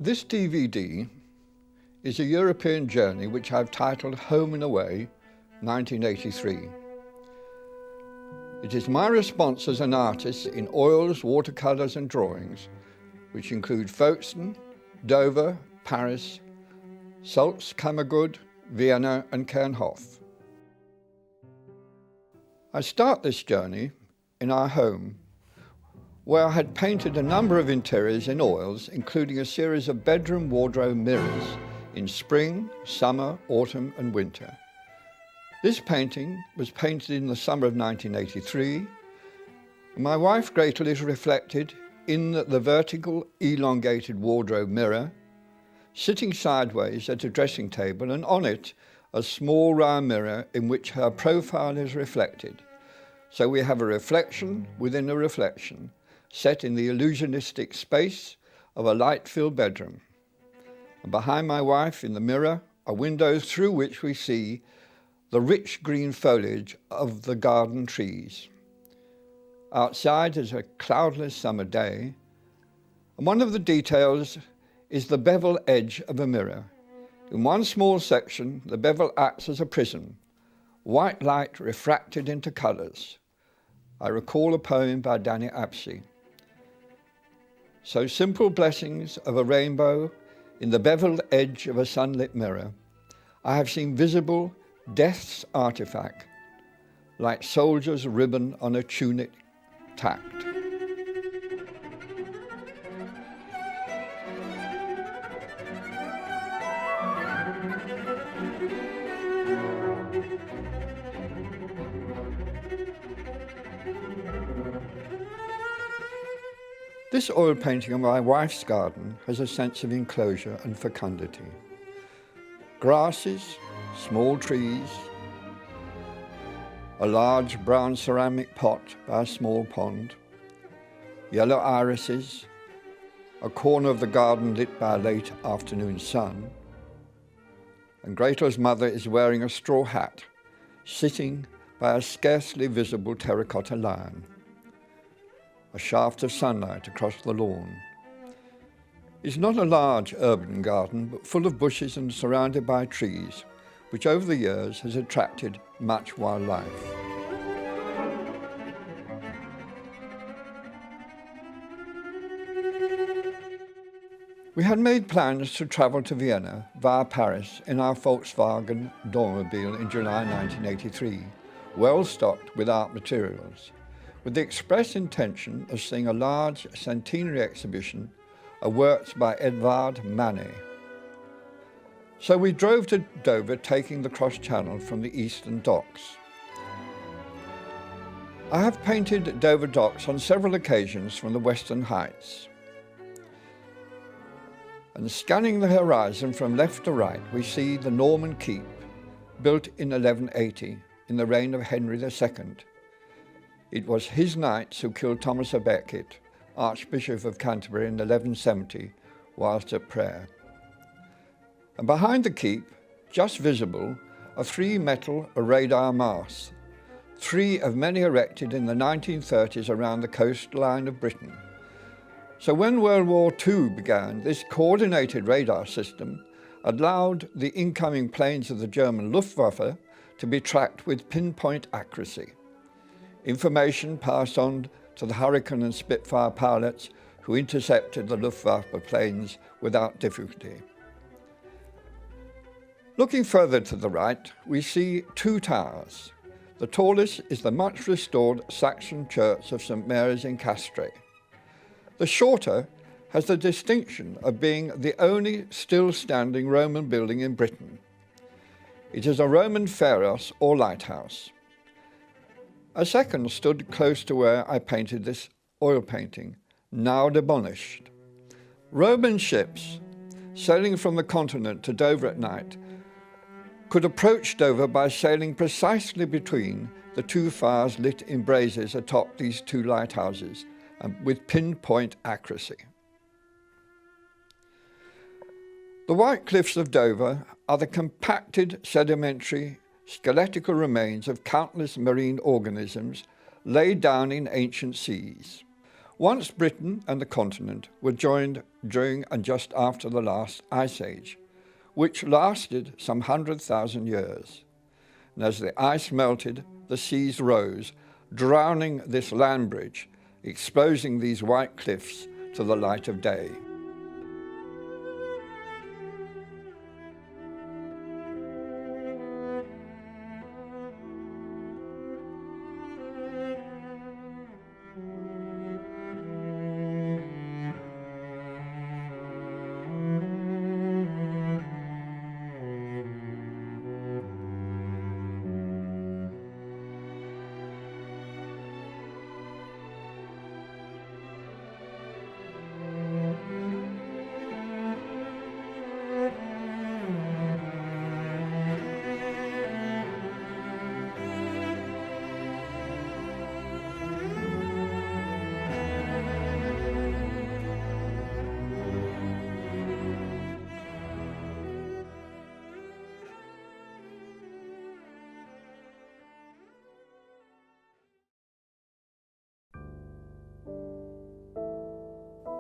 This DVD is a European journey which I've titled Home and Away, 1983. It is my response as an artist in oils, watercolours and drawings, which include Folkestone, Dover, Paris, Sulz, Kammergut, Vienna and Kernhof. I start this journey in our home, where I had painted a number of interiors in oils, including a series of bedroom wardrobe mirrors in spring, summer, autumn and winter. This painting was painted in the summer of 1983, and my wife Gretel is reflected in the vertical elongated wardrobe mirror, sitting sideways at a dressing table, and on it a small round mirror in which her profile is reflected. So we have a reflection within a reflection, set in the illusionistic space of a light-filled bedroom. And behind my wife in the mirror are windows through which we see the rich green foliage of the garden trees. Outside is a cloudless summer day, and one of the details is the bevel edge of a mirror. In one small section, the bevel acts as a prism, white light refracted into colours. I recall a poem by Danny Apsey. So simple blessings of a rainbow in the beveled edge of a sunlit mirror, I have seen visible death's artifact, like soldier's ribbon on a tunic tacked. This oil painting of my wife's garden has a sense of enclosure and fecundity. Grasses, small trees, a large brown ceramic pot by a small pond, yellow irises, a corner of the garden lit by a late afternoon sun, and Gretel's mother is wearing a straw hat, sitting by a scarcely visible terracotta lion. A shaft of sunlight across the lawn. It's not a large urban garden, but full of bushes and surrounded by trees, which over the years has attracted much wildlife. We had made plans to travel to Vienna via Paris in our Volkswagen Dormobile in July 1983, well stocked with art materials, with the express intention of seeing a large centenary exhibition of works by Edvard Manet. So we drove to Dover, taking the cross-channel from the eastern docks. I have painted Dover docks on several occasions from the Western Heights. And scanning the horizon from left to right, we see the Norman keep, built in 1180 in the reign of Henry II. It was his knights who killed Thomas à Becket, Archbishop of Canterbury, in 1170, whilst at prayer. And behind the keep, just visible, are 3 metal radar masts, 3 of many erected in the 1930s around the coastline of Britain. So when World War II began, this coordinated radar system allowed the incoming planes of the German Luftwaffe to be tracked with pinpoint accuracy. Information passed on to the Hurricane and Spitfire pilots, who intercepted the Luftwaffe planes without difficulty. Looking further to the right, we see 2 towers. The tallest is the much restored Saxon Church of St. Mary's in Castres. The shorter has the distinction of being the only still standing Roman building in Britain. It is a Roman pharos or lighthouse. A second stood close to where I painted this oil painting, now demolished. Roman ships sailing from the continent to Dover at night could approach Dover by sailing precisely between the 2 fires lit in braziers atop these 2 lighthouses, and with pinpoint accuracy. The White Cliffs of Dover are the compacted sedimentary skeletal remains of countless marine organisms laid down in ancient seas. Once Britain and the continent were joined during and just after the last ice age, which lasted some 100,000 years. And as the ice melted, the seas rose, drowning this land bridge, exposing these white cliffs to the light of day.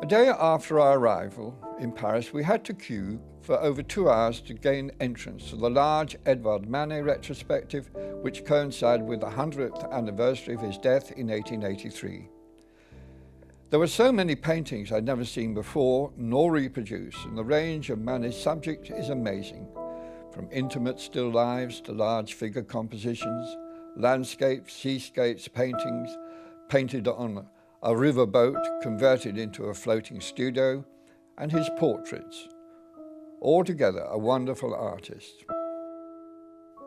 A day after our arrival in Paris, we had to queue for over 2 hours to gain entrance to the large Edvard Manet retrospective, which coincided with the 100th anniversary of his death in 1883. There were so many paintings I'd never seen before nor reproduced, and the range of Manet's subject is amazing, from intimate still lives to large figure compositions, landscapes, seascapes, paintings painted on a riverboat converted into a floating studio, and his portraits. Altogether a wonderful artist.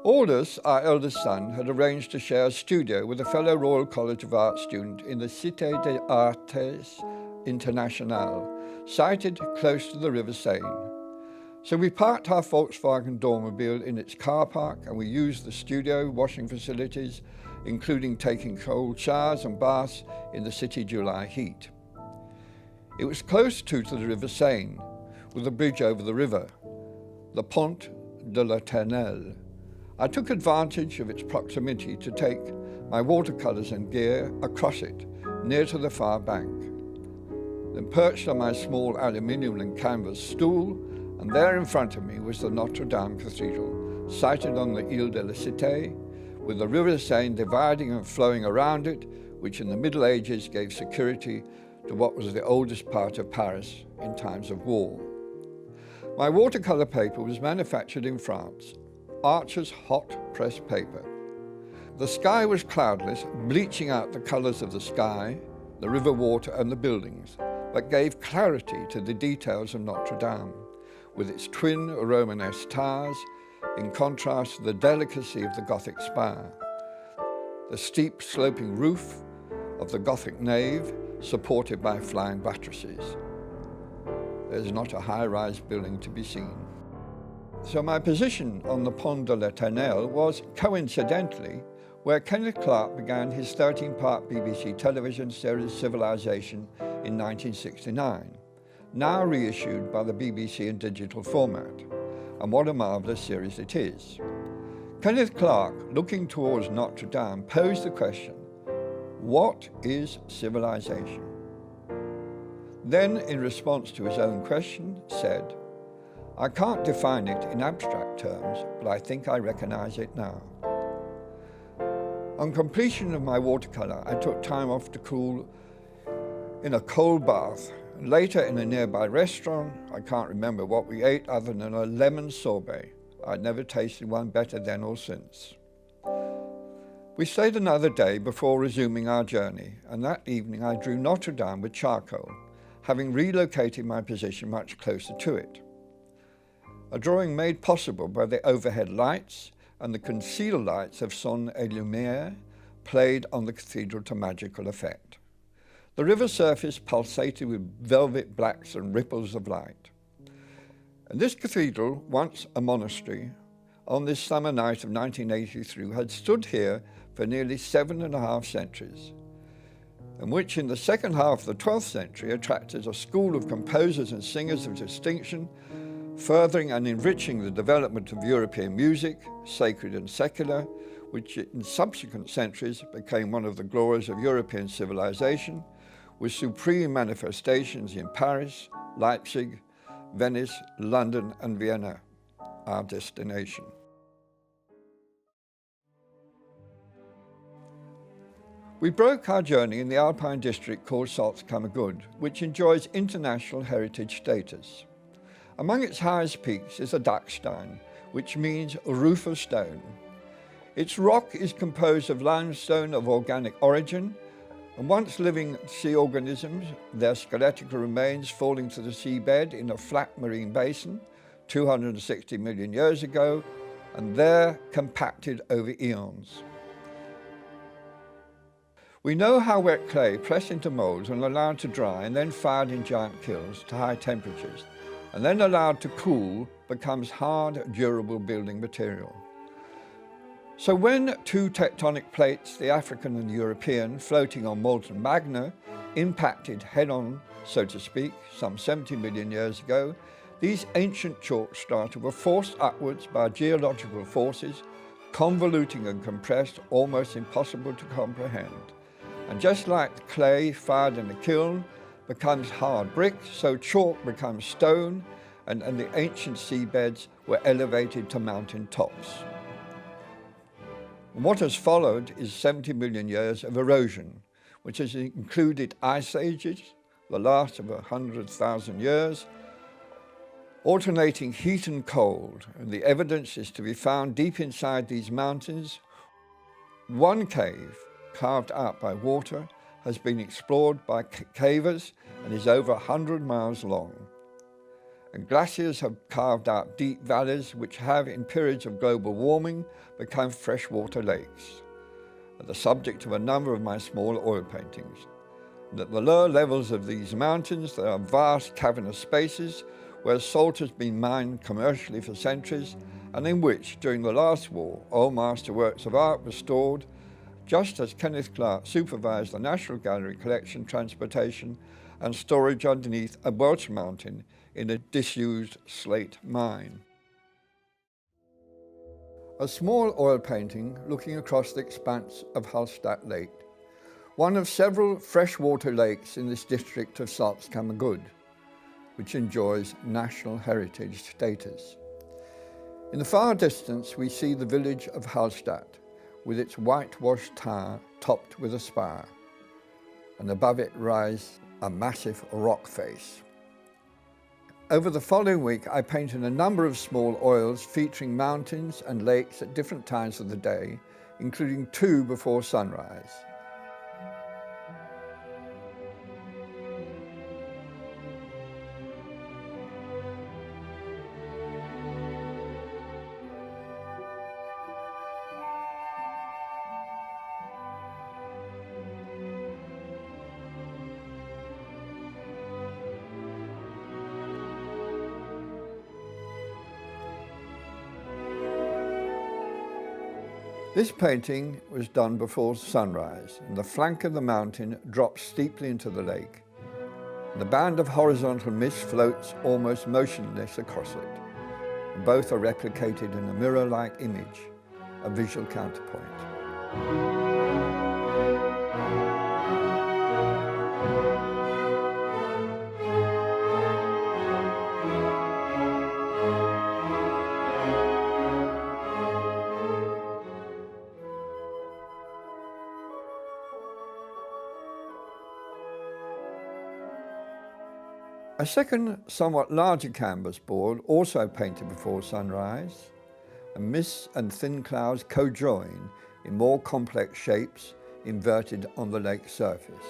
Aldous, our eldest son, had arranged to share a studio with a fellow Royal College of Art student in the Cité des Arts Internationales, sited close to the River Seine. So we parked our Volkswagen Dormobile in its car park, and we used the studio washing facilities, including taking cold showers and baths in the city July heat. It was close to the River Seine, with a bridge over the river, the Pont de l'Éternel. I took advantage of its proximity to take my watercolours and gear across it, near to the far bank. Then perched on my small aluminium and canvas stool, and there in front of me was the Notre Dame Cathedral, sited on the Ile de la Cité, with the River Seine dividing and flowing around it, which in the Middle Ages gave security to what was the oldest part of Paris in times of war. My watercolour paper was manufactured in France, Archer's hot pressed paper. The sky was cloudless, bleaching out the colours of the sky, the river water and the buildings, but gave clarity to the details of Notre Dame, with its twin Romanesque towers, in contrast to the delicacy of the Gothic spire, the steep sloping roof of the Gothic nave supported by flying buttresses. There's not a high-rise building to be seen. So my position on the Pont de l'Éternel was, coincidentally, where Kenneth Clarke began his 13-part BBC television series Civilization in 1969, now reissued by the BBC in digital format. And what a marvellous series it is. Kenneth Clarke, looking towards Notre Dame, posed the question, what is civilization? Then, in response to his own question, said, I can't define it in abstract terms, but I think I recognise it now. On completion of my watercolour, I took time off to cool in a cold bath. Later, in a nearby restaurant, I can't remember what we ate other than a lemon sorbet. I'd never tasted one better then or since. We stayed another day before resuming our journey, and that evening I drew Notre Dame with charcoal, having relocated my position much closer to it. A drawing made possible by the overhead lights and the concealed lights of Son et Lumière played on the cathedral to magical effect. The river surface pulsated with velvet blacks and ripples of light. And this cathedral, once a monastery, on this summer night of 1983 had stood here for nearly 7.5 centuries, and which in the second half of the 12th century attracted a school of composers and singers of distinction, furthering and enriching the development of European music, sacred and secular, which in subsequent centuries became one of the glories of European civilization, with supreme manifestations in Paris, Leipzig, Venice, London and Vienna, our destination. We broke our journey in the Alpine district called Salzkammergut, which enjoys international heritage status. Among its highest peaks is a Dachstein, which means roof of stone. Its rock is composed of limestone of organic origin, and once living sea organisms, their skeletal remains falling to the seabed in a flat marine basin 260 million years ago, and there compacted over eons. We know how wet clay pressed into moulds and allowed to dry and then fired in giant kilns to high temperatures, and then allowed to cool, becomes hard, durable building material. So when two tectonic plates, the African and the European, floating on molten magma, impacted head-on, so to speak, some 70 million years ago, these ancient chalk strata were forced upwards by geological forces, convoluting and compressed, almost impossible to comprehend. And just like clay fired in a kiln becomes hard brick, so chalk becomes stone, and the ancient seabeds were elevated to mountain tops. And what has followed is 70 million years of erosion, which has included ice ages, the last of 100,000 years, alternating heat and cold, and the evidence is to be found deep inside these mountains. One cave, carved out by water, has been explored by cavers and is over 100 miles long. And glaciers have carved out deep valleys which have, in periods of global warming, become freshwater lakes, the subject of a number of my small oil paintings. And at the lower levels of these mountains, there are vast cavernous spaces where salt has been mined commercially for centuries, and in which, during the last war, old masterworks of art were stored, just as Kenneth Clark supervised the National Gallery collection, transportation and storage underneath a Welsh mountain in a disused slate mine. A small oil painting looking across the expanse of Hallstatt Lake, one of several freshwater lakes in this district of Salzkammergut, which enjoys national heritage status. In the far distance, we see the village of Hallstatt, with its whitewashed tower topped with a spire, and above it rise a massive rock face. Over the following week, I painted a number of small oils featuring mountains and lakes at different times of the day, including 2 before sunrise. This painting was done before sunrise, and the flank of the mountain drops steeply into the lake. The band of horizontal mist floats almost motionless across it. Both are replicated in a mirror-like image, a visual counterpoint. A second, somewhat larger canvas board, also painted before sunrise, and mists and thin clouds co-join in more complex shapes inverted on the lake surface.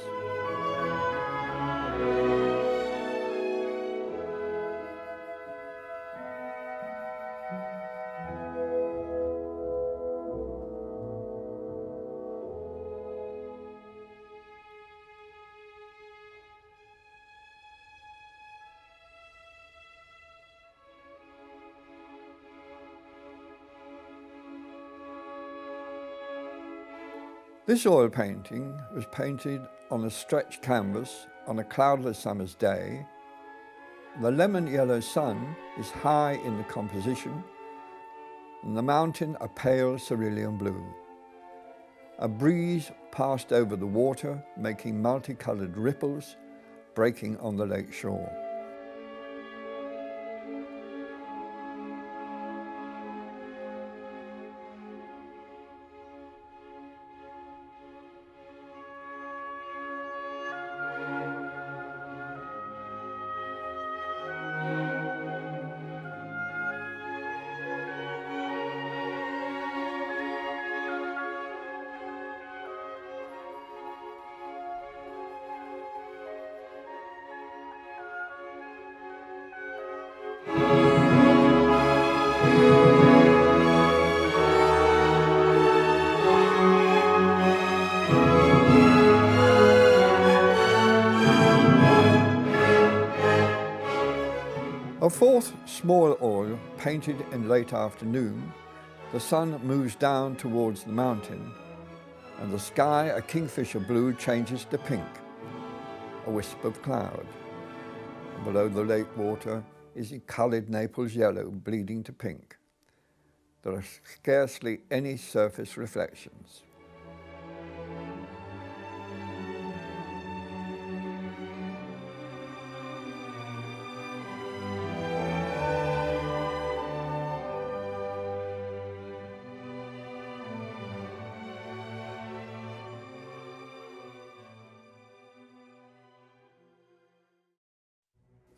This oil painting was painted on a stretched canvas on a cloudless summer's day, The lemon yellow sun is high in the composition, and the mountain a pale cerulean blue. A breeze passed over the water, making multicolored ripples breaking on the lake shore. A fourth small oil painted in late afternoon, the sun moves down towards the mountain, and the sky, a kingfisher blue, changes to pink, a wisp of cloud. And below the lake water is coloured Naples yellow bleeding to pink. There are scarcely any surface reflections.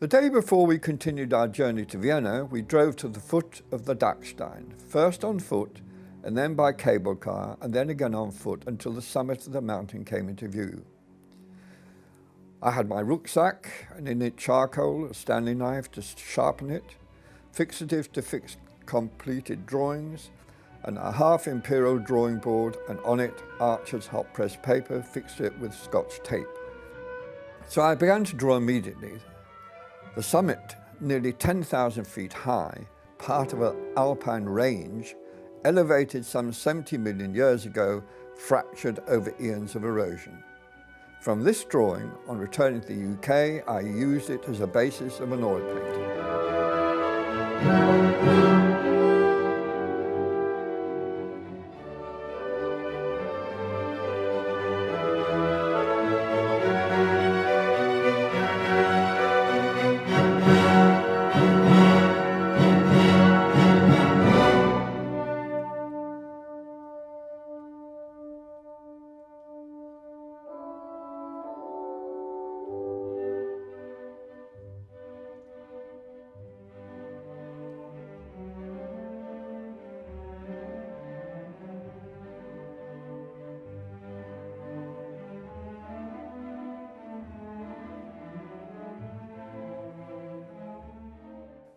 The day before we continued our journey to Vienna, we drove to the foot of the Dachstein, first on foot, and then by cable car, and then again on foot until the summit of the mountain came into view. I had my rucksack, and in it charcoal, a Stanley knife to sharpen it, fixatives to fix completed drawings, and a half imperial drawing board, and on it Archer's hot press paper fixed to it with Scotch tape. So I began to draw immediately. The summit, nearly 10,000 feet high, part of an alpine range, elevated some 70 million years ago, fractured over eons of erosion. From this drawing, on returning to the UK, I used it as a basis of an oil painting.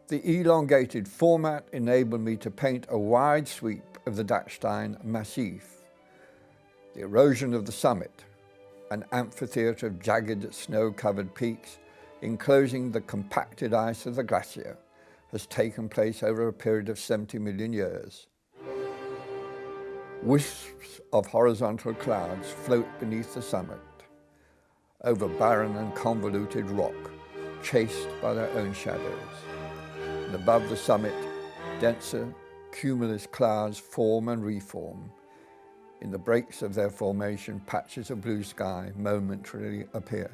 The elongated format enabled me to paint a wide sweep of the Dachstein Massif, the erosion of the summit, an amphitheatre of jagged snow-covered peaks enclosing the compacted ice of the glacier, has taken place over a period of 70 million years. Wisps of horizontal clouds float beneath the summit, over barren and convoluted rock, chased by their own shadows. And above the summit, denser, cumulus clouds form and reform. In the breaks of their formation, patches of blue sky momentarily appear.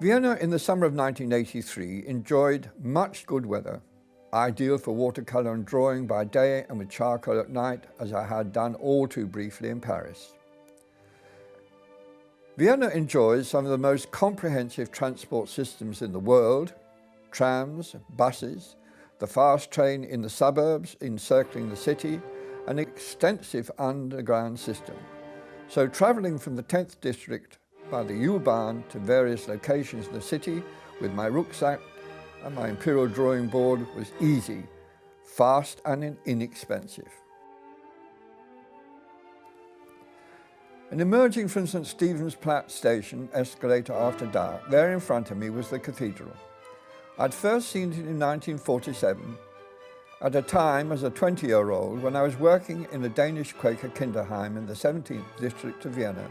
Vienna in the summer of 1983 enjoyed much good weather, ideal for watercolour and drawing by day and with charcoal at night, as I had done all too briefly in Paris. Vienna enjoys some of the most comprehensive transport systems in the world: trams, buses, the fast train in the suburbs encircling the city, an extensive underground system. So travelling from the 10th district by the U-Bahn to various locations in the city with my rucksack and my imperial drawing board was easy, fast and inexpensive. And emerging from St. Stephen's Platz station escalator after dark, there in front of me was the cathedral. I'd first seen it in 1947, at a time as a 20-year-old when I was working in a Danish Quaker Kinderheim in the 17th district of Vienna,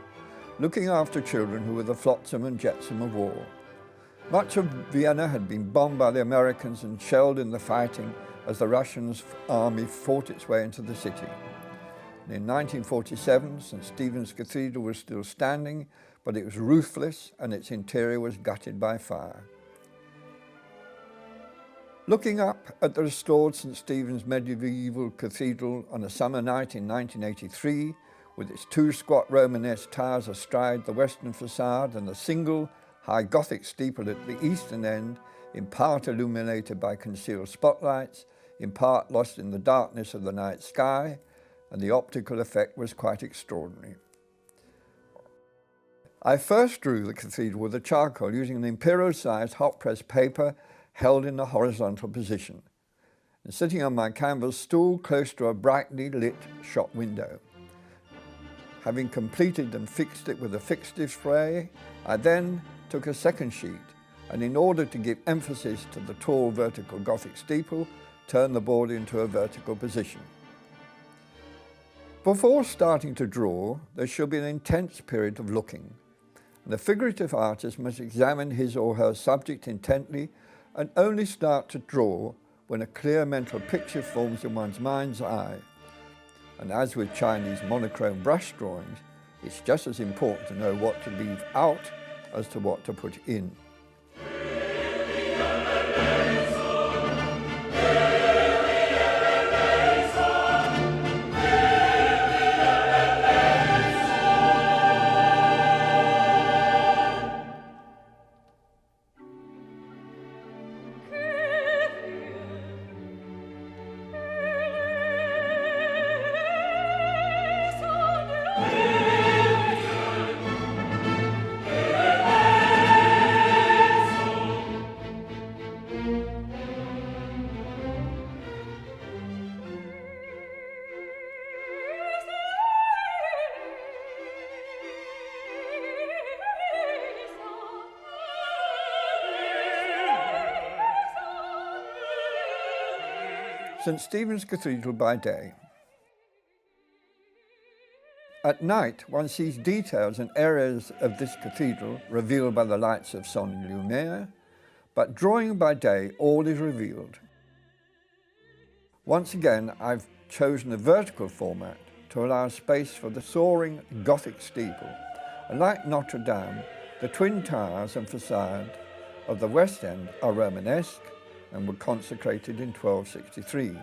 looking after children who were the flotsam and jetsam of war. Much of Vienna had been bombed by the Americans and shelled in the fighting as the Russian army fought its way into the city. And in 1947, St. Stephen's Cathedral was still standing, but it was roofless and its interior was gutted by fire. Looking up at the restored St. Stephen's medieval cathedral on a summer night in 1983, with its two squat Romanesque towers astride the western facade and a single high Gothic steeple at the eastern end, in part illuminated by concealed spotlights, in part lost in the darkness of the night sky, and the optical effect was quite extraordinary. I first drew the cathedral with a charcoal using an imperial-sized hot-press paper held in a horizontal position, and sitting on my canvas stool close to a brightly lit shop window. Having completed and fixed it with a fixative spray, I then took a second sheet and, in order to give emphasis to the tall vertical Gothic steeple, turned the board into a vertical position. Before starting to draw, there should be an intense period of looking. The figurative artist must examine his or her subject intently and only start to draw when a clear mental picture forms in one's mind's eye. And as with Chinese monochrome brush drawings, it's just as important to know what to leave out as to what to put in. St. Stephen's Cathedral by day. At night, one sees details and areas of this cathedral revealed by the lights of son lumière, but drawing by day, all is revealed. Once again, I've chosen a vertical format to allow space for the soaring Gothic steeple, and like Notre Dame, the twin towers and facade of the west end are Romanesque and were consecrated in 1263.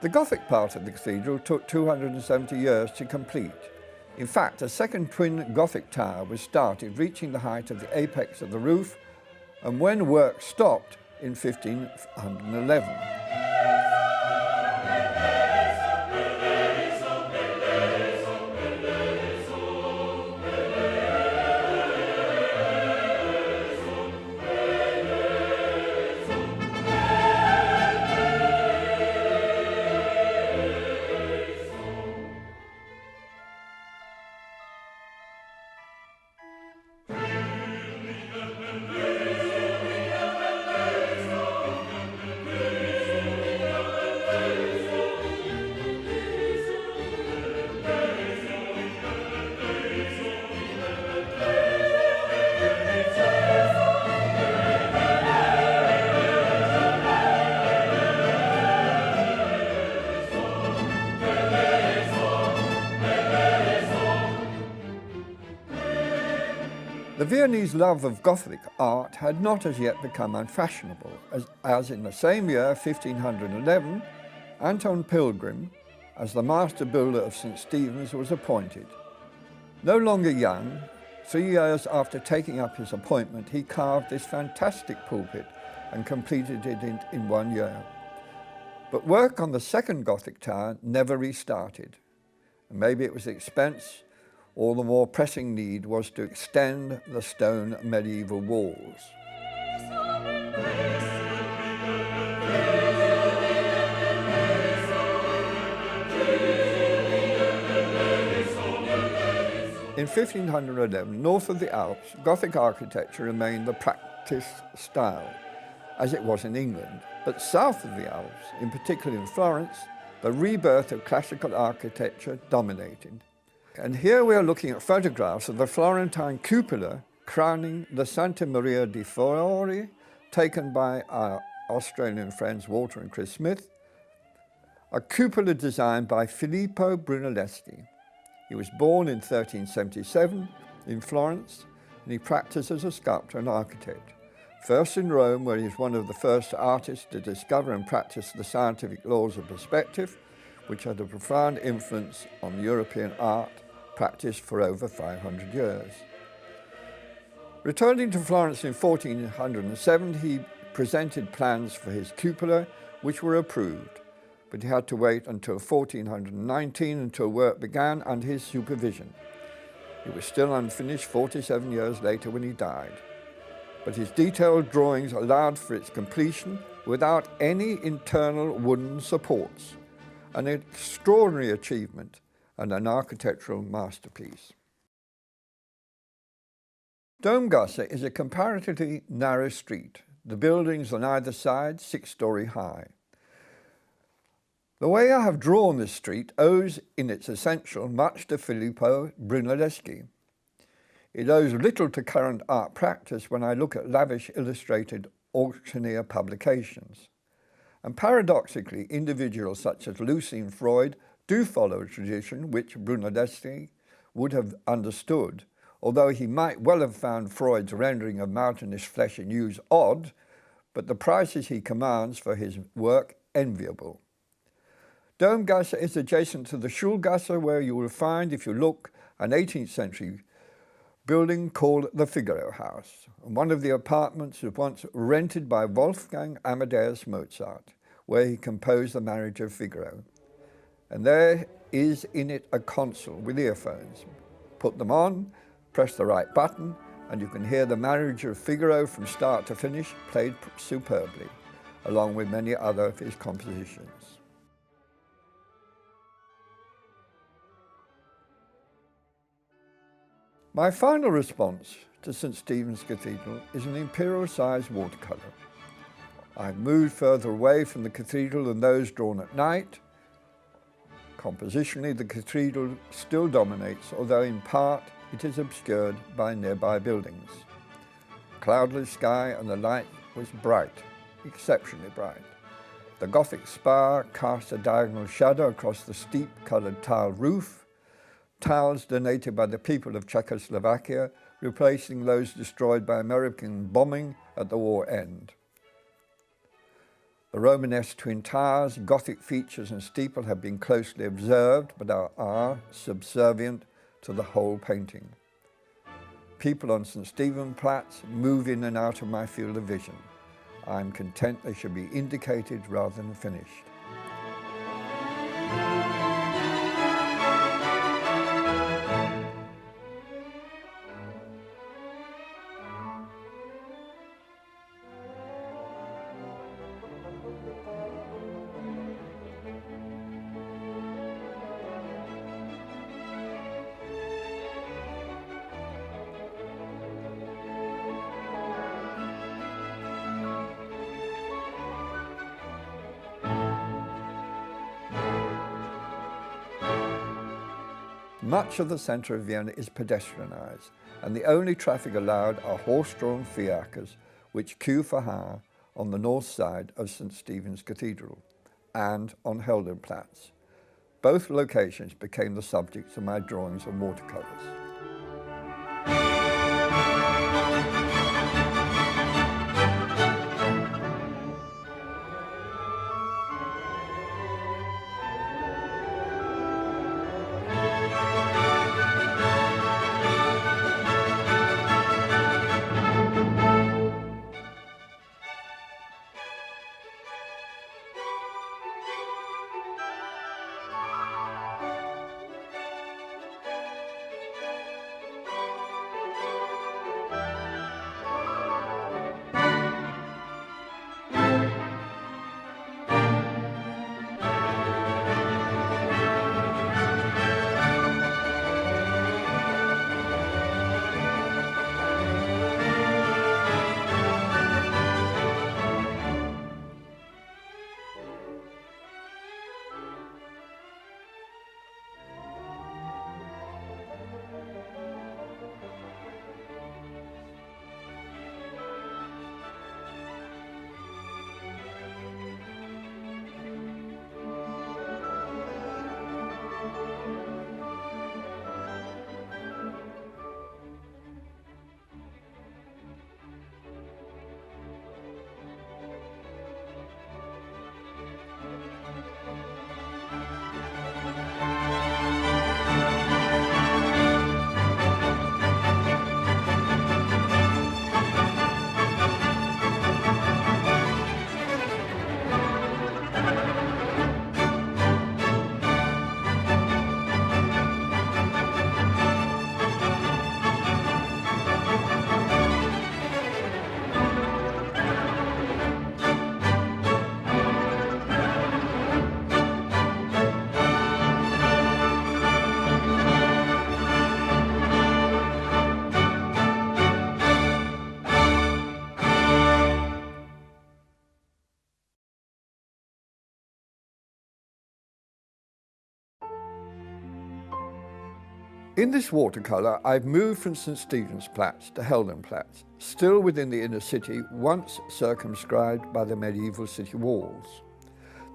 The Gothic part of the cathedral took 270 years to complete. In fact, a second twin Gothic tower was started, reaching the height of the apex of the roof, and when work stopped in 1511. The Viennese love of Gothic art had not as yet become unfashionable, as in the same year, 1511, Anton Pilgrim, as the master builder of St. Stephen's, was appointed. No longer young, 3 years after taking up his appointment, he carved this fantastic pulpit and completed it in 1 year. But work on the second Gothic tower never restarted. And maybe it was the expense, or the more pressing need was to extend the stone medieval walls. In 1511, north of the Alps, Gothic architecture remained the practiced style, as it was in England. But south of the Alps, in particular in Florence, the rebirth of classical architecture dominated. And here we are looking at photographs of the Florentine cupola crowning the Santa Maria di Fiori, taken by our Australian friends Walter and Chris Smith, a cupola designed by Filippo Brunelleschi. He was born in 1377 in Florence, and he practiced as a sculptor and architect. First in Rome, where he was one of the first artists to discover and practice the scientific laws of perspective, which had a profound influence on European art practiced for over 500 years. Returning to Florence in 1407, he presented plans for his cupola, which were approved, but he had to wait until 1419 until work began under his supervision. It was still unfinished 47 years later when he died, but his detailed drawings allowed for its completion without any internal wooden supports, an extraordinary achievement and an architectural masterpiece. Domgasse is a comparatively narrow street. The buildings on either side 6-story high. The way I have drawn this street owes in its essential much to Filippo Brunelleschi. It owes little to current art practice when I look at lavish illustrated auctioneer publications. And paradoxically, individuals such as Lucien Freud do follow a tradition which Brunelleschi would have understood, although he might well have found Freud's rendering of mountainous flesh and use odd, but the prices he commands for his work enviable. Domgasse is adjacent to the Schulgasse, where you will find, if you look, an 18th century building called the Figaro House. And one of the apartments was once rented by Wolfgang Amadeus Mozart, where he composed the Marriage of Figaro. And there is in it a console with earphones. Put them on, press the right button, and you can hear the Marriage of Figaro from start to finish, played superbly, along with many other of his compositions. My final response to St. Stephen's Cathedral is an imperial-sized watercolour. I've moved further away from the cathedral than those drawn at night. Compositionally, the cathedral still dominates, although in part it is obscured by nearby buildings. Cloudless sky and the light was bright, exceptionally bright. The Gothic spire cast a diagonal shadow across the steep coloured tile roof, tiles donated by the people of Czechoslovakia, replacing those destroyed by American bombing at the war end. The Romanesque twin towers, Gothic features and steeple have been closely observed, but are subservient to the whole painting. People on St. Stephen's Platz move in and out of my field of vision. I'm content they should be indicated rather than finished. Much of the centre of Vienna is pedestrianised, and the only traffic allowed are horse-drawn fiacres which queue for hire on the north side of St. Stephen's Cathedral and on Heldenplatz. Both locations became the subjects of my drawings and watercolours. In this watercolour, I've moved from St Stephensplatz to Heldenplatz, still within the inner city, once circumscribed by the medieval city walls.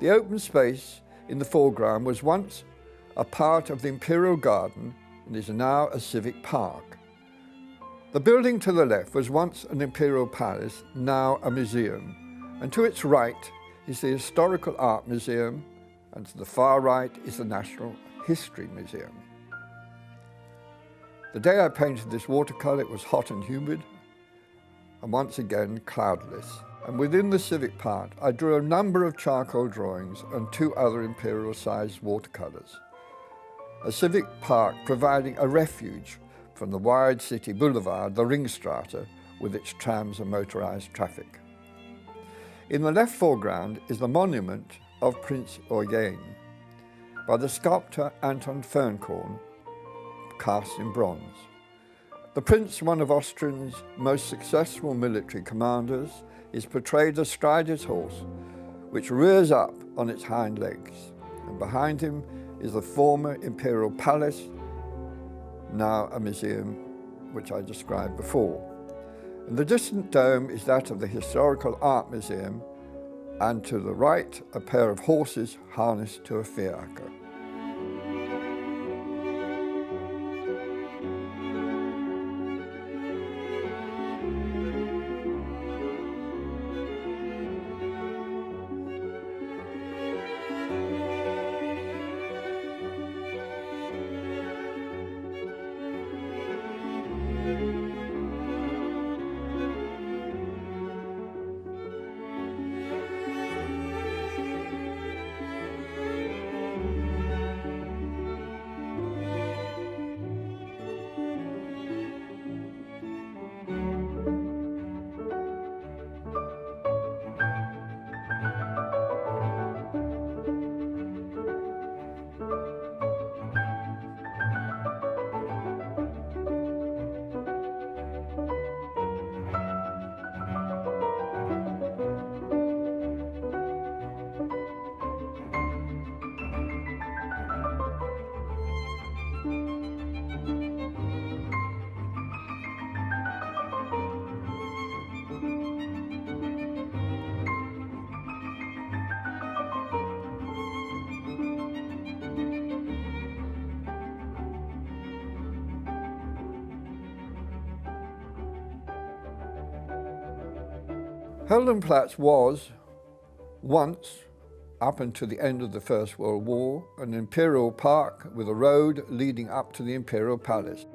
The open space in the foreground was once a part of the Imperial Garden and is now a civic park. The building to the left was once an Imperial Palace, now a museum, and to its right is the Historical Art Museum, and to the far right is the National History Museum. The day I painted this watercolour, it was hot and humid, and once again cloudless. And within the civic part, I drew a number of charcoal drawings and 2 other imperial-sized watercolours. A civic park providing a refuge from the wide city boulevard, the Ringstraße, with its trams and motorised traffic. In the left foreground is the monument of Prince Eugen by the sculptor Anton Fernkorn, cast in bronze. The prince, one of Austria's most successful military commanders, is portrayed astride his horse, which rears up on its hind legs, and behind him is the former imperial palace, now a museum, which I described before. And the distant dome is that of the Historical Art Museum, and to the right, a pair of horses harnessed to a fiacre. Heldenplatz was once, up until the end of the First World War, an imperial park with a road leading up to the Imperial Palace.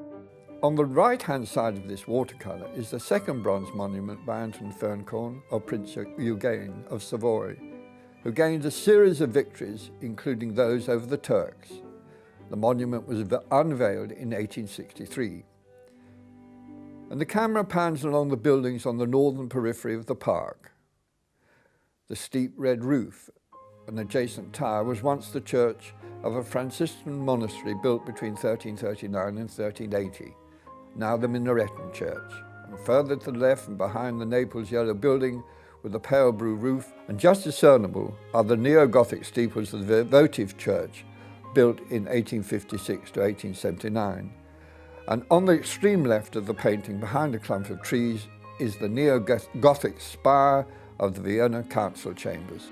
On the right-hand side of this watercolour is the second bronze monument by Anton Fernkorn of Prince Eugen of Savoy, who gained a series of victories, including those over the Turks. The monument was unveiled in 1863. And the camera pans along the buildings on the northern periphery of the park. The steep red roof and adjacent tower was once the church of a Franciscan monastery built between 1339 and 1380, now the Minaretan Church. And further to the left and behind the Naples yellow building with the pale blue roof, and just discernible are the neo-Gothic steeples of the votive church built in 1856 to 1879. And on the extreme left of the painting, behind a clump of trees, is the neo-Gothic spire of the Vienna council chambers.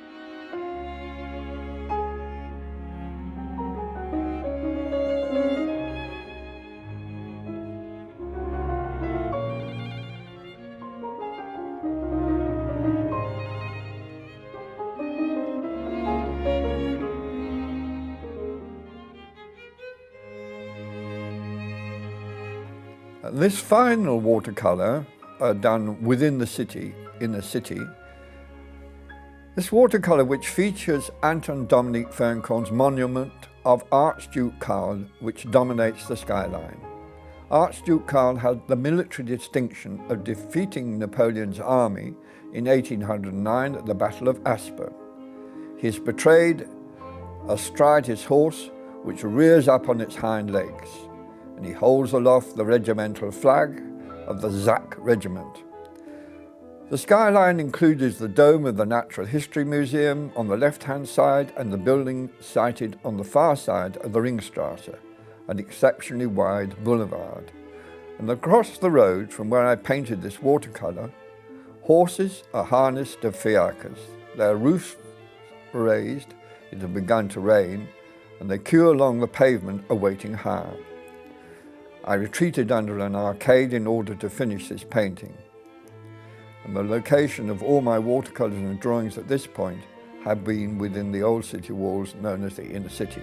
This final watercolour, done within the city, in the city, this watercolour, which features Anton Dominic Fernkorn's monument of Archduke Karl, which dominates the skyline. Archduke Karl had the military distinction of defeating Napoleon's army in 1809 at the Battle of Aspern. He is portrayed astride his horse, which rears up on its hind legs, and he holds aloft the regimental flag of the Zach Regiment. The skyline includes the dome of the Natural History Museum on the left-hand side and the building sited on the far side of the Ringstraße, an exceptionally wide boulevard. And across the road from where I painted this watercolour, horses are harnessed to fiacres. Their roofs are raised, it had begun to rain, and they queue along the pavement awaiting hire. I retreated under an arcade in order to finish this painting. And the location of all my watercolours and drawings at this point have been within the old city walls known as the inner city.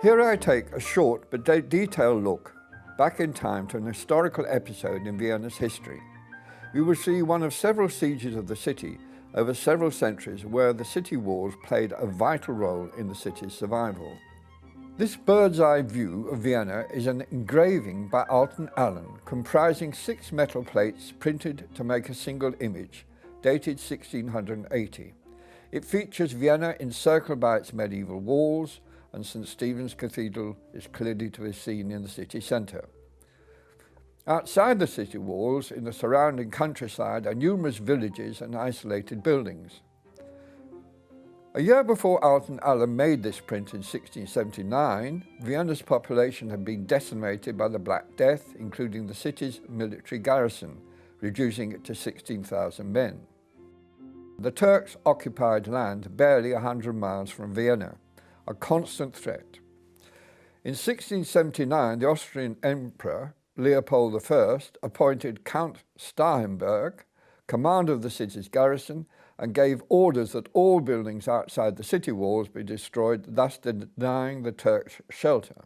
Here I take a short but detailed look back in time to an historical episode in Vienna's history. We will see one of several sieges of the city over several centuries where the city walls played a vital role in the city's survival. This bird's eye view of Vienna is an engraving by Alton Allen comprising 6 metal plates printed to make a single image, dated 1680. It features Vienna encircled by its medieval walls, and St. Stephen's Cathedral is clearly to be seen in the city centre. Outside the city walls, in the surrounding countryside, are numerous villages and isolated buildings. A year before Alton Allen made this print in 1679, Vienna's population had been decimated by the Black Death, including the city's military garrison, reducing it to 16,000 men. The Turks occupied land barely 100 miles from Vienna, a constant threat. In 1679, the Austrian Emperor Leopold I appointed Count Starhemberg commander of the city's garrison and gave orders that all buildings outside the city walls be destroyed, thus denying the Turks shelter.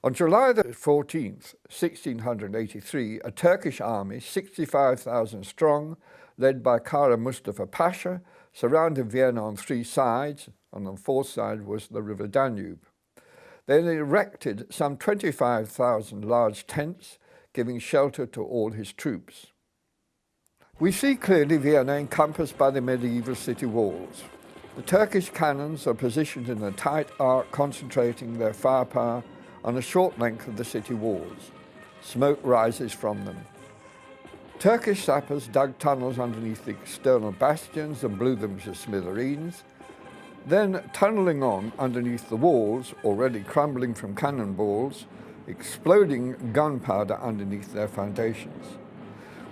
On July the 14th, 1683, a Turkish army, 65,000 strong, led by Kara Mustafa Pasha, surrounded Vienna on 3 sides, and on the 4th side was the River Danube. They erected some 25,000 large tents, giving shelter to all his troops. We see clearly Vienna encompassed by the medieval city walls. The Turkish cannons are positioned in a tight arc, concentrating their firepower on a short length of the city walls. Smoke rises from them. Turkish sappers dug tunnels underneath the external bastions and blew them to smithereens. Then, tunnelling on underneath the walls, already crumbling from cannonballs, exploding gunpowder underneath their foundations.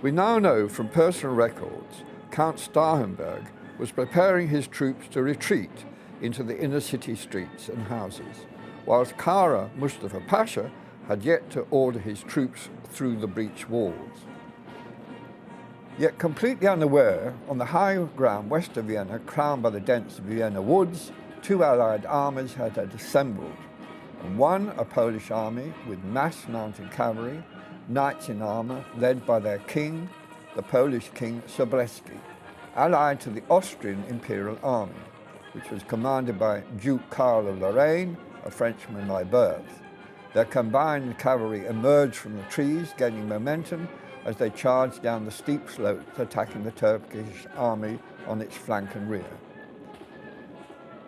We now know from personal records Count Starhemberg was preparing his troops to retreat into the inner city streets and houses, whilst Kara Mustafa Pasha had yet to order his troops through the breached walls. Yet completely unaware, on the high ground west of Vienna, crowned by the dense Vienna woods, 2 Allied armies had assembled. And one, a Polish army with massed mounted cavalry, knights in armour, led by their king, the Polish king Sobieski, allied to the Austrian Imperial Army, which was commanded by Duke Karl of Lorraine, a Frenchman by birth. Their combined cavalry emerged from the trees, gaining momentum as they charged down the steep slopes, attacking the Turkish army on its flank and rear.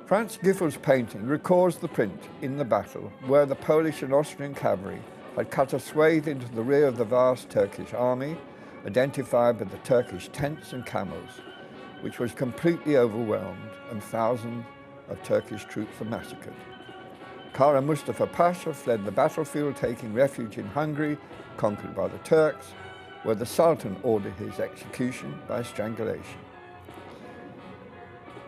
Franz Giffel's painting records the print in the battle where the Polish and Austrian cavalry had cut a swathe into the rear of the vast Turkish army, identified by the Turkish tents and camels, which was completely overwhelmed, and thousands of Turkish troops were massacred. Kara Mustafa Pasha fled the battlefield, taking refuge in Hungary, conquered by the Turks, where the Sultan ordered his execution by strangulation.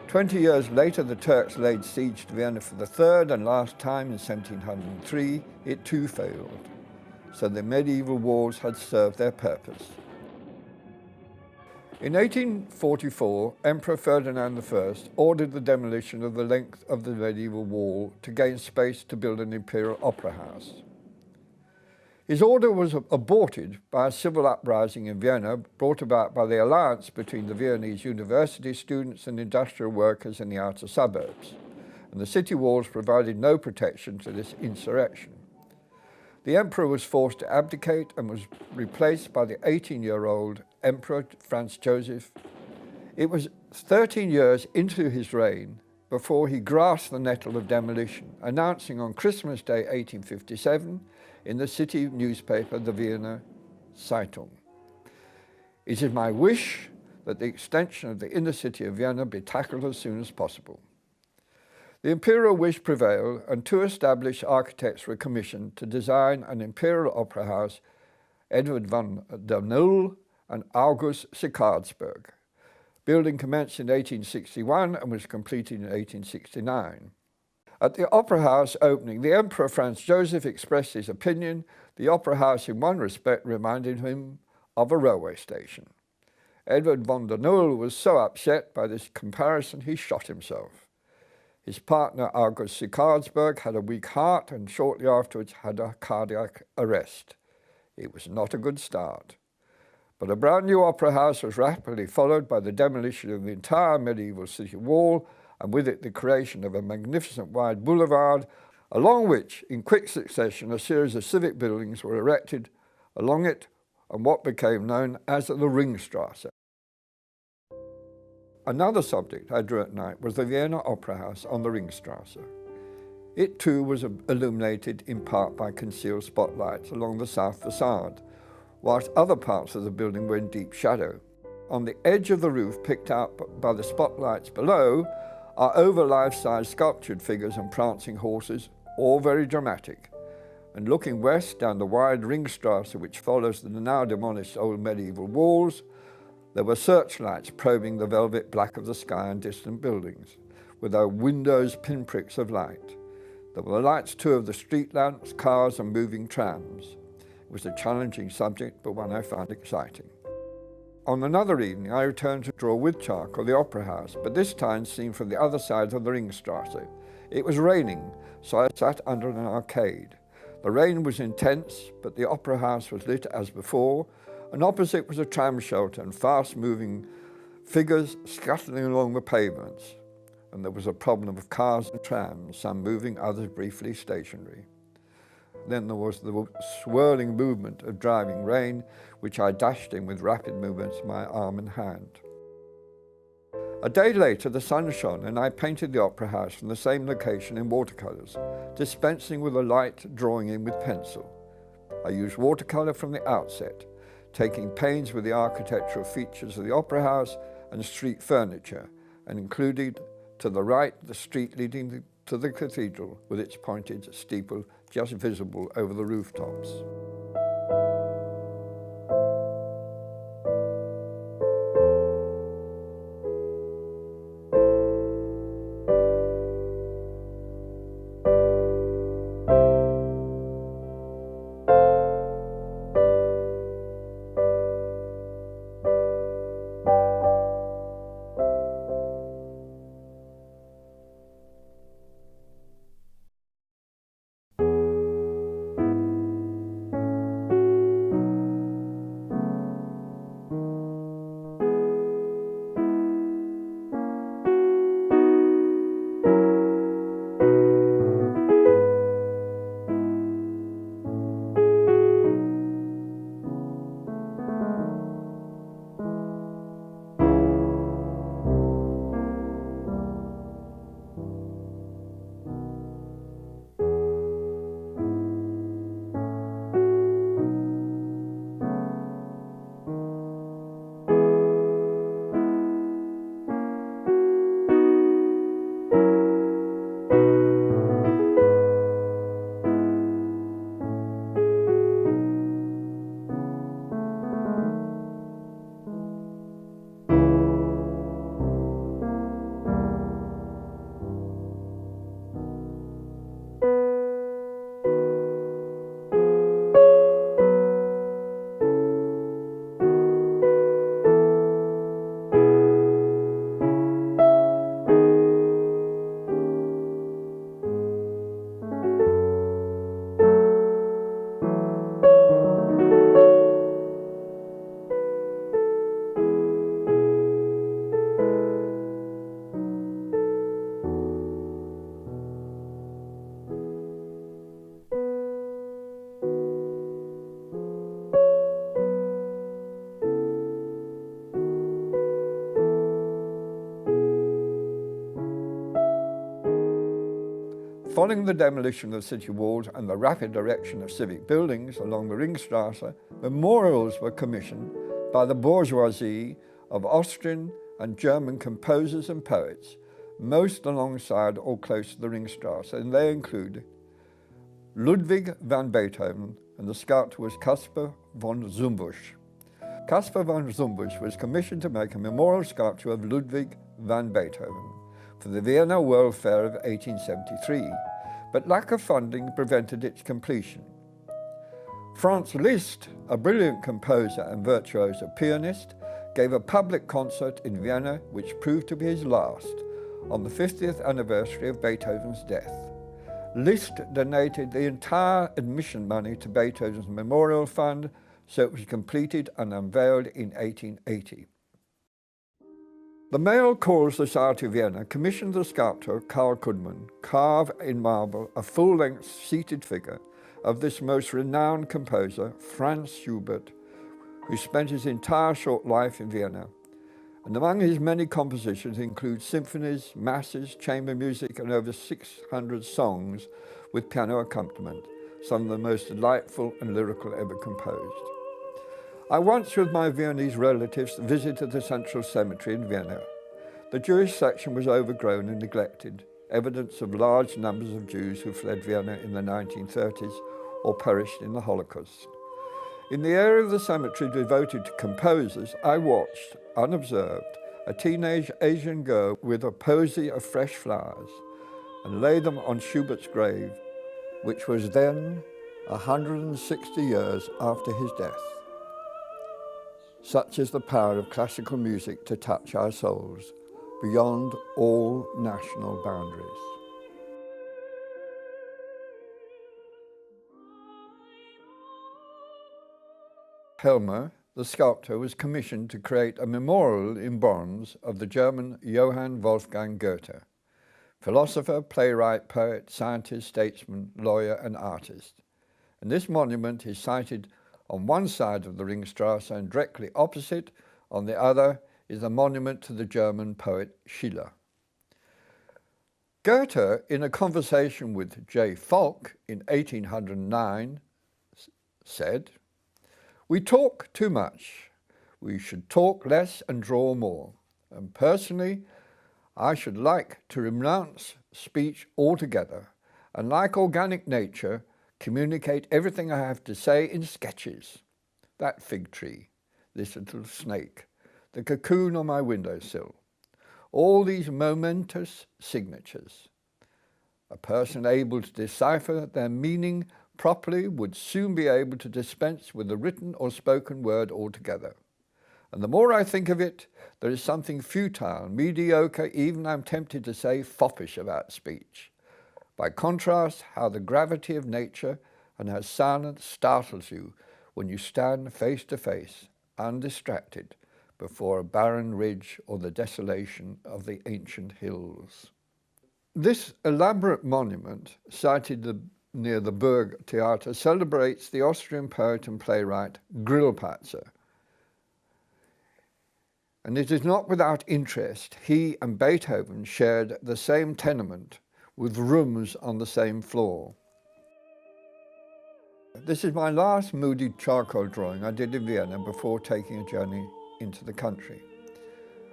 20 years later, the Turks laid siege to Vienna for the third and last time in 1703. It too failed, so the medieval walls had served their purpose. In 1844, Emperor Ferdinand I ordered the demolition of the length of the medieval wall to gain space to build an imperial opera house. His order was aborted by a civil uprising in Vienna brought about by the alliance between the Viennese university students and industrial workers in the outer suburbs, and the city walls provided no protection to this insurrection. The emperor was forced to abdicate and was replaced by the 18-year-old Emperor Franz Joseph It was 13 years into his reign before he grasped the nettle of demolition, announcing on Christmas Day 1857 in the city newspaper, the Vienna Zeitung, "It is my wish that the extension of the inner city of Vienna be tackled as soon as possible." The imperial wish prevailed, and two established architects were commissioned to design an imperial opera house, Edward von der Null and August Sickardsberg. Building commenced in 1861 and was completed in 1869. At the opera house opening, the Emperor Franz Joseph expressed his opinion the opera house in one respect reminded him of a railway station. Edward von der Null was so upset by this comparison he shot himself. His partner August Sickardsberg had a weak heart and shortly afterwards had a cardiac arrest. It was not a good start. But a brand new opera house was rapidly followed by the demolition of the entire medieval city wall, and with it the creation of a magnificent wide boulevard, along which, in quick succession, a series of civic buildings were erected along it on what became known as the Ringstrasse. Another subject I drew at night was the Vienna Opera House on the Ringstrasse. It too was illuminated in part by concealed spotlights along the south facade, whilst other parts of the building were in deep shadow. On the edge of the roof, picked out by the spotlights below, are over life-size sculptured figures and prancing horses, all very dramatic. And looking west down the wide Ringstrasse, which follows the now demolished old medieval walls, there were searchlights probing the velvet black of the sky and distant buildings, with their windows pinpricks of light. There were the lights too of the street lamps, cars and moving trams. It was a challenging subject, but one I found exciting. On another evening, I returned to draw with charcoal the opera house, but this time seen from the other side of the Ringstrasse. It was raining, so I sat under an arcade. The rain was intense, but the opera house was lit as before, and opposite was a tram shelter and fast-moving figures scuttling along the pavements. And there was a problem of cars and trams, some moving, others briefly stationary. Then there was the swirling movement of driving rain, which I dashed in with rapid movements of my arm and hand. A day later, the sun shone, and I painted the opera house from the same location in watercolours, dispensing with a light drawing in with pencil. I used watercolour from the outset, taking pains with the architectural features of the opera house and street furniture, and included to the right the street leading to the cathedral with its pointed steeple just visible over the rooftops. Following the demolition of the city walls and the rapid erection of civic buildings along the Ringstrasse, memorials were commissioned by the bourgeoisie of Austrian and German composers and poets, most alongside or close to the Ringstrasse, and they include Ludwig van Beethoven, and the sculptor was Caspar von Zumbusch. Caspar von Zumbusch was commissioned to make a memorial sculpture of Ludwig van Beethoven for the Vienna World Fair of 1873, but lack of funding prevented its completion. Franz Liszt, a brilliant composer and virtuoso pianist, gave a public concert in Vienna which proved to be his last, on the 50th anniversary of Beethoven's death. Liszt donated the entire admission money to Beethoven's memorial fund, so it was completed and unveiled in 1880. The Male Choral Society of Vienna commissioned the sculptor Karl Kudman carve in marble a full-length seated figure of this most renowned composer, Franz Schubert, who spent his entire short life in Vienna. And among his many compositions include symphonies, masses, chamber music, and over 600 songs with piano accompaniment, some of the most delightful and lyrical ever composed. I once, with my Viennese relatives, visited the Central Cemetery in Vienna. The Jewish section was overgrown and neglected, evidence of large numbers of Jews who fled Vienna in the 1930s or perished in the Holocaust. In the area of the cemetery devoted to composers, I watched, unobserved, a teenage Asian girl with a posy of fresh flowers and lay them on Schubert's grave, which was then 160 years after his death. Such is the power of classical music to touch our souls beyond all national boundaries. Helmer, the sculptor, was commissioned to create a memorial in bronze of the German Johann Wolfgang Goethe, philosopher, playwright, poet, scientist, statesman, lawyer, and artist. And this monument is sited on one side of the Ringstrasse, and directly opposite, on the other, is a monument to the German poet Schiller. Goethe, in a conversation with J. Falk in 1809, said, "We talk too much. We should talk less and draw more. And personally, I should like to renounce speech altogether, and like organic nature, communicate everything I have to say in sketches. That fig tree, this little snake, the cocoon on my windowsill, all these momentous signatures. A person able to decipher their meaning properly would soon be able to dispense with the written or spoken word altogether. And the more I think of it, there is something futile, mediocre, even I'm tempted to say foppish about speech. By contrast, how the gravity of nature and her silence startles you when you stand face to face, undistracted, before a barren ridge or the desolation of the ancient hills." This elaborate monument, sited near the Burg Theater, celebrates the Austrian poet and playwright Grillparzer. And it is not without interest he and Beethoven shared the same tenement with rooms on the same floor. This is my last moody charcoal drawing I did in Vienna before taking a journey into the country.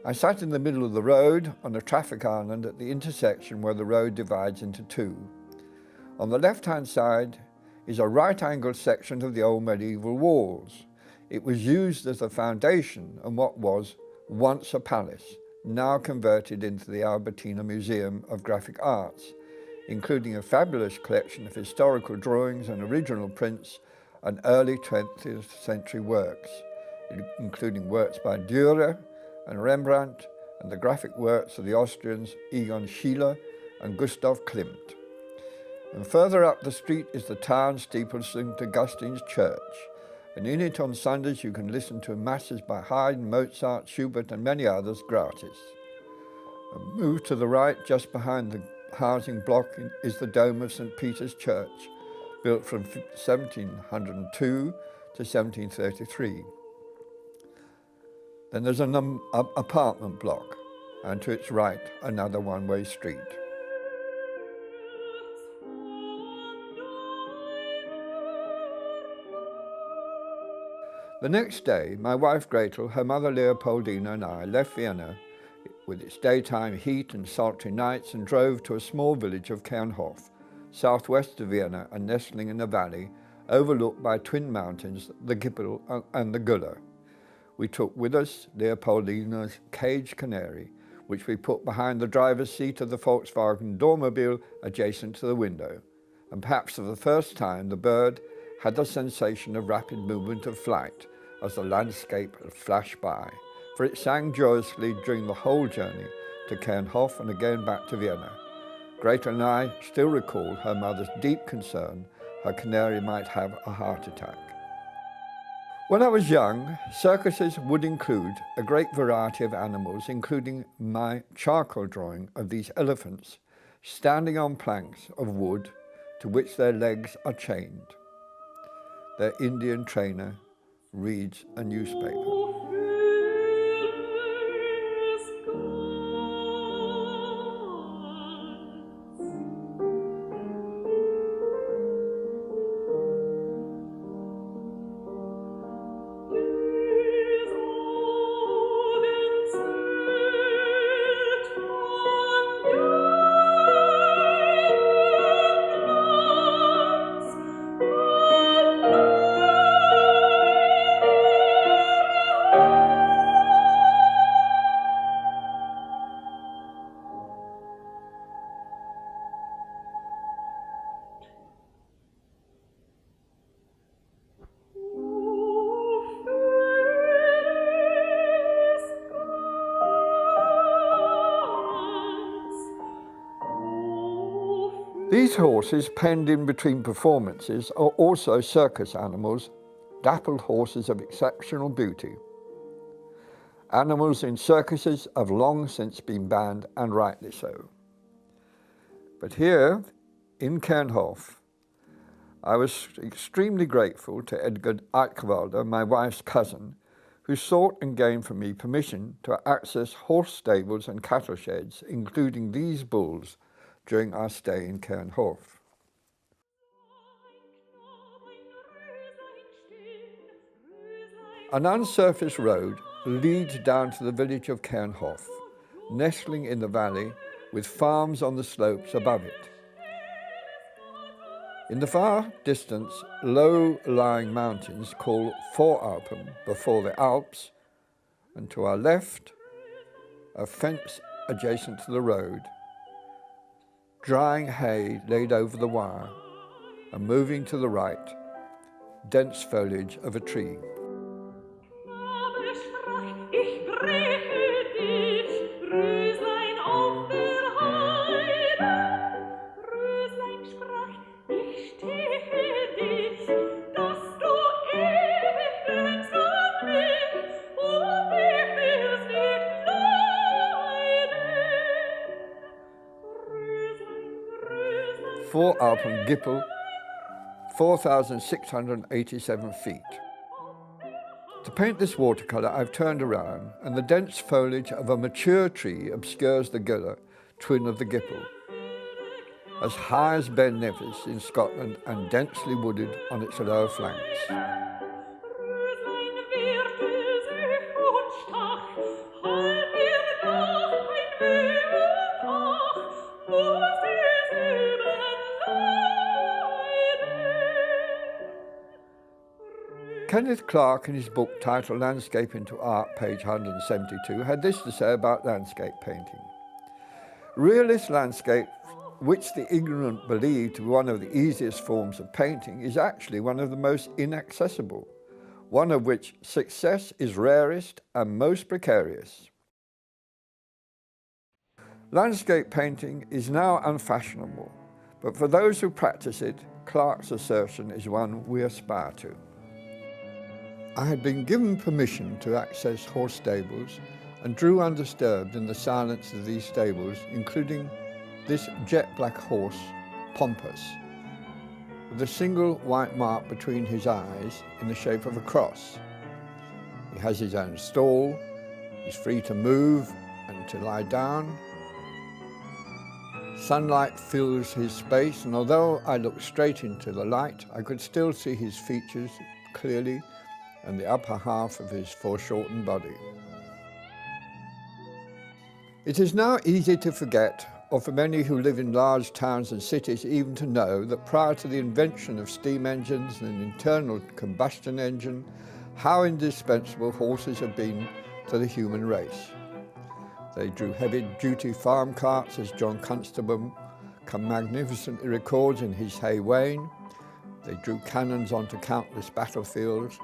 I sat in the middle of the road on a traffic island at the intersection where the road divides into two. On the left-hand side is a right-angled section of the old medieval walls. It was used as the foundation of what was once a palace, now converted into the Albertina Museum of Graphic Arts, including a fabulous collection of historical drawings and original prints and early 20th century works, including works by Dürer and Rembrandt, and the graphic works of the Austrians Egon Schiele and Gustav Klimt. And further up the street is the town steeple St. Augustine's Church, and in it on Sundays you can listen to masses by Haydn, Mozart, Schubert and many others gratis. And move to the right, just behind the housing block, is the dome of St. Peter's Church, built from 1702 to 1733. Then there's an apartment block, and to its right, another one-way street. The next day, my wife Gretel, her mother Leopoldina and I left Vienna with its daytime heat and sultry nights and drove to a small village of Kernhof, southwest of Vienna and nestling in a valley overlooked by twin mountains, the Gippel and the Güller. We took with us Leopoldina's caged canary, which we put behind the driver's seat of the Volkswagen Dormobile adjacent to the window, and perhaps for the first time the bird had the sensation of rapid movement of flight as the landscape flashed by, for it sang joyously during the whole journey to Kernhof and again back to Vienna. Gretel and I still recall her mother's deep concern her canary might have a heart attack. When I was young, circuses would include a great variety of animals, including my charcoal drawing of these elephants standing on planks of wood to which their legs are chained. Their Indian trainer reads a newspaper. These horses, penned in between performances, are also circus animals, dappled horses of exceptional beauty. Animals in circuses have long since been banned, and rightly so. But here, in Kernhof, I was extremely grateful to Edgar Eichwalder, my wife's cousin, who sought and gained from me permission to access horse stables and cattle sheds, including these bulls, during our stay in Kernhof. An unsurfaced road leads down to the village of Kernhof, nestling in the valley with farms on the slopes above it. In the far distance, low-lying mountains called Voralpen before the Alps, and to our left, a fence adjacent to the road, drying hay laid over the wire, and moving to the right, dense foliage of a tree. Voralpen Gippel, 4,687 feet. To paint this watercolour, I've turned around, and the dense foliage of a mature tree obscures the Güller, twin of the Gippel, as high as Ben Nevis in Scotland and densely wooded on its lower flanks. Kenneth Clark, in his book titled Landscape into Art, page 172, had this to say about landscape painting. Realist landscape, which the ignorant believe to be one of the easiest forms of painting, is actually one of the most inaccessible, one of which success is rarest and most precarious. Landscape painting is now unfashionable, but for those who practice it, Clark's assertion is one we aspire to. I had been given permission to access horse stables and drew undisturbed in the silence of these stables, including this jet black horse, Pompous, with a single white mark between his eyes in the shape of a cross. He has his own stall, he's free to move and to lie down. Sunlight fills his space, and although I looked straight into the light, I could still see his features clearly and the upper half of his foreshortened body. It is now easy to forget, or for many who live in large towns and cities even to know, that prior to the invention of steam engines and an internal combustion engine, how indispensable horses have been to the human race. They drew heavy-duty farm carts, as John Constable magnificently records in his Hay Wain. They drew cannons onto countless battlefields,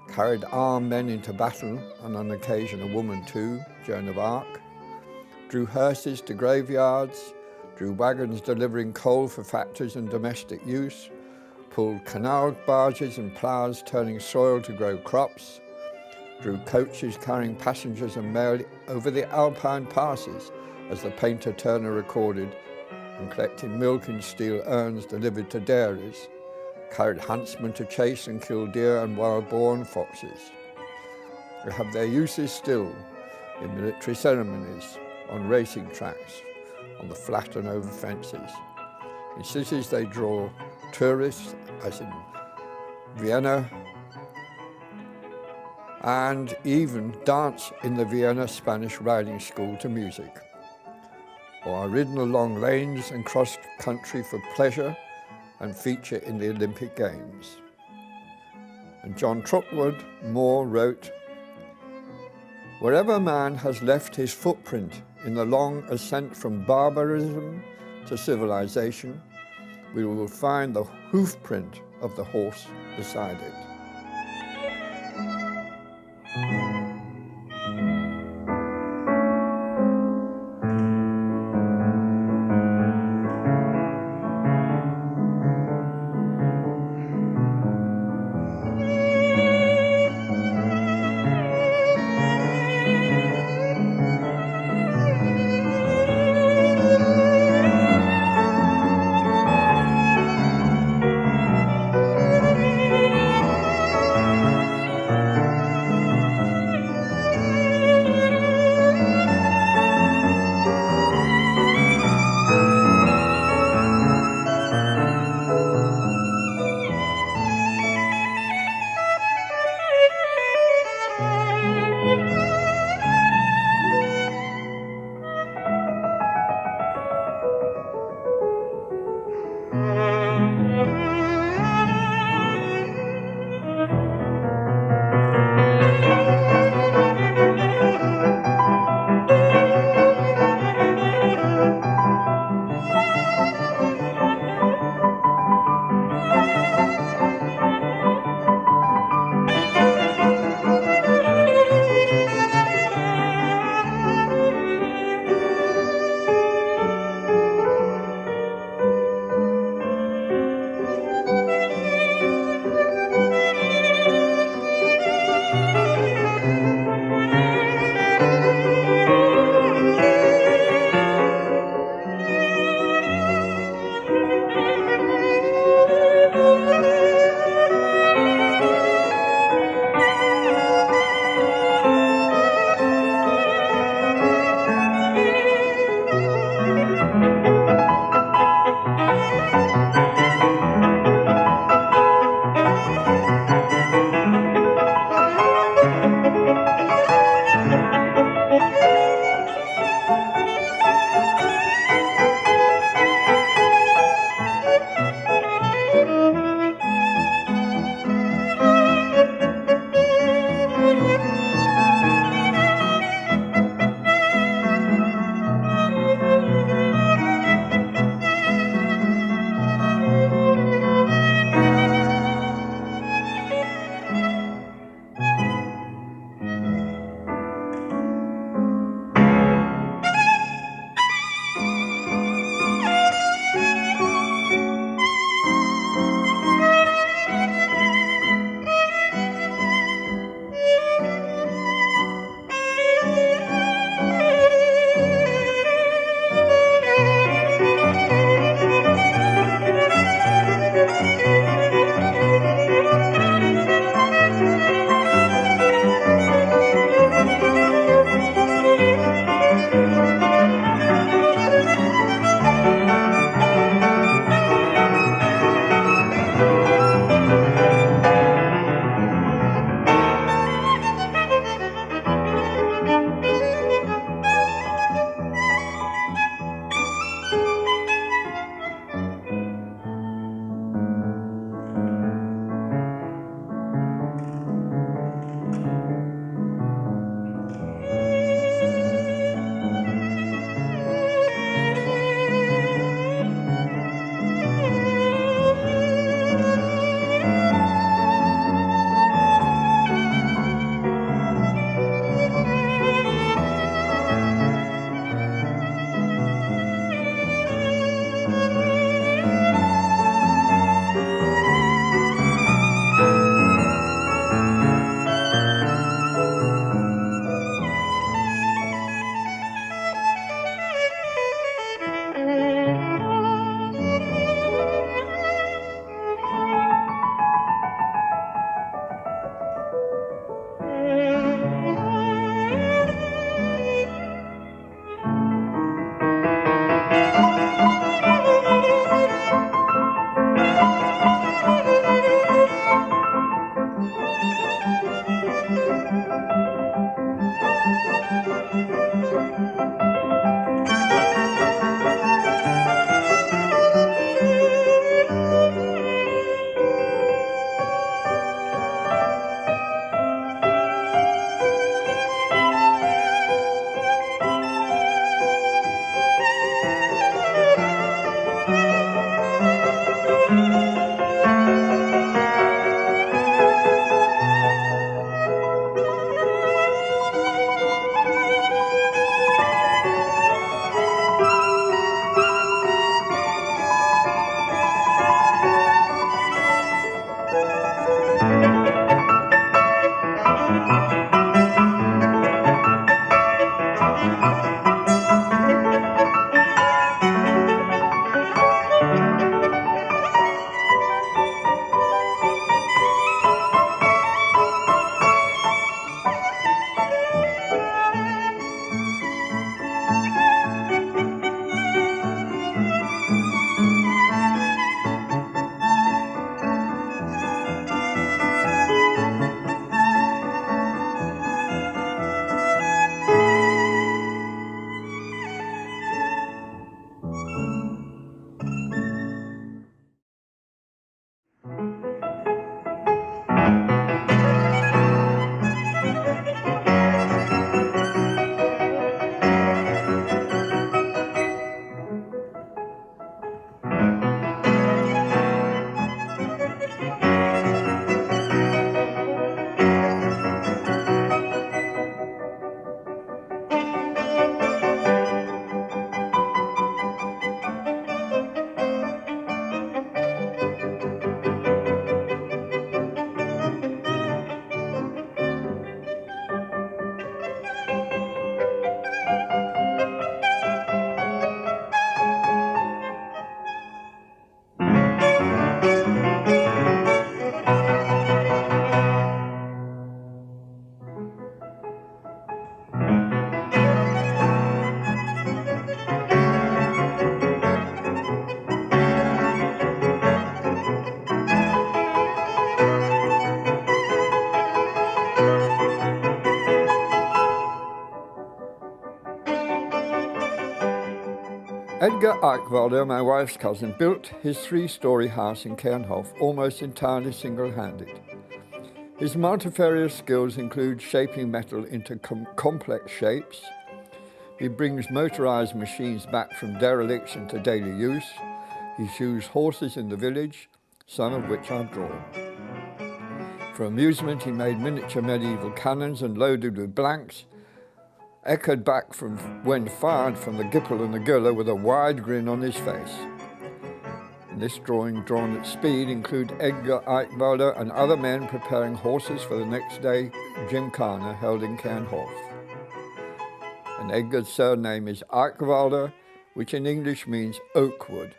carried armed men into battle, and on occasion a woman too, Joan of Arc, drew hearses to graveyards, drew wagons delivering coal for factories and domestic use, pulled canal barges and ploughs turning soil to grow crops, drew coaches carrying passengers and mail over the Alpine passes, as the painter Turner recorded, and collecting milk in steel urns delivered to dairies, carried huntsmen to chase and kill deer and wild-born foxes. They have their uses still in military ceremonies, on racing tracks, on the flat and over fences. In cities they draw tourists, as in Vienna, and even dance in the Vienna Spanish riding school to music, or are ridden along lanes and cross country for pleasure and feature in the Olympic Games. And John Trotwood Moore wrote, "Wherever man has left his footprint in the long ascent from barbarism to civilization, we will find the hoofprint of the horse beside it." Edgar Eichwalder, my wife's cousin, built his 3-story house in Kernhof almost entirely single-handed. His multifarious skills include shaping metal into complex shapes. He brings motorized machines back from dereliction to daily use. He shoes horses in the village, some of which I've drawn. For amusement, he made miniature medieval cannons and loaded with blanks, echoed back from when fired from the Gippel and the Güller with a wide grin on his face. In this drawing, drawn at speed, include Edgar Eichwalder and other men preparing horses for the next day gymkhana held in Kernhof. And Edgar's surname is Eichwalder, which in English means oakwood,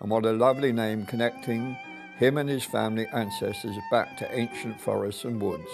and what a lovely name connecting him and his family ancestors back to ancient forests and woods.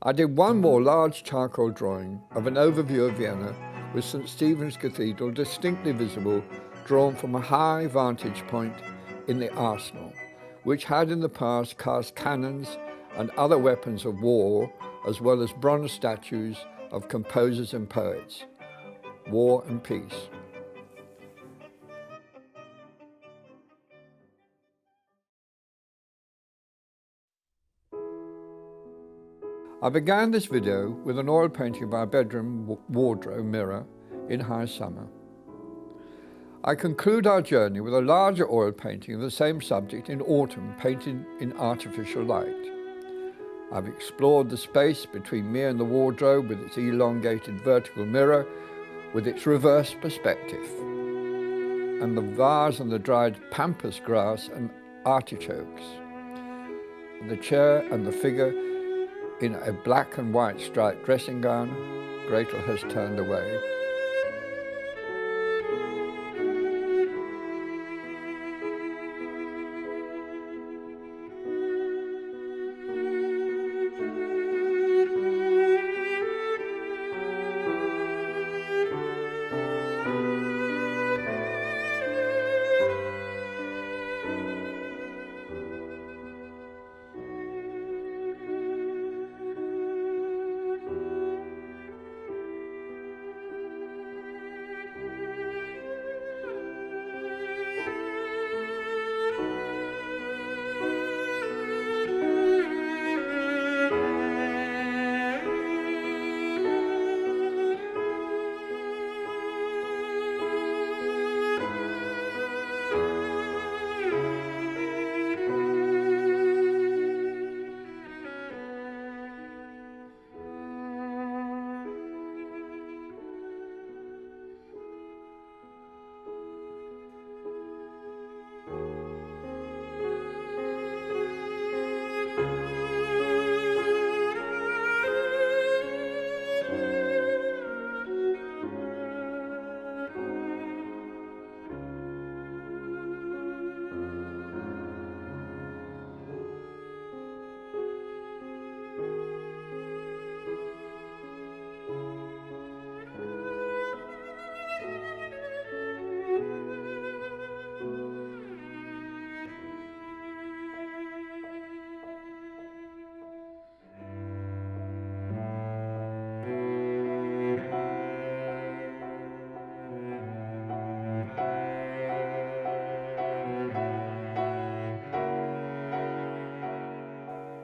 I did one more large charcoal drawing of an overview of Vienna with St. Stephen's Cathedral distinctly visible, drawn from a high vantage point in the arsenal, which had in the past cast cannons and other weapons of war, as well as bronze statues of composers and poets. War and Peace. I began this video with an oil painting of our bedroom wardrobe mirror in high summer. I conclude our journey with a larger oil painting of the same subject in autumn, painted in artificial light. I've explored the space between me and the wardrobe with its elongated vertical mirror, with its reverse perspective, and the vase and the dried pampas grass and artichokes, the chair and the figure in a black and white striped dressing gown. Gretel has turned away.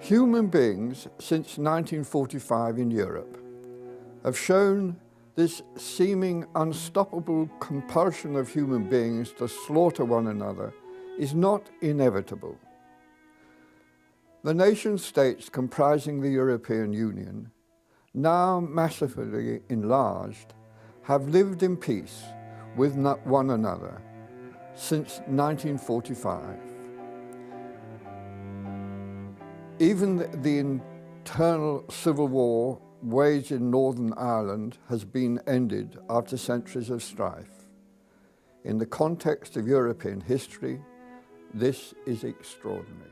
Human beings since 1945 in Europe have shown this seeming unstoppable compulsion of human beings to slaughter one another is not inevitable. The nation states comprising the European Union, now massively enlarged, have lived in peace with one another since 1945. Even the internal civil war waged in Northern Ireland has been ended after centuries of strife. In the context of European history, this is extraordinary.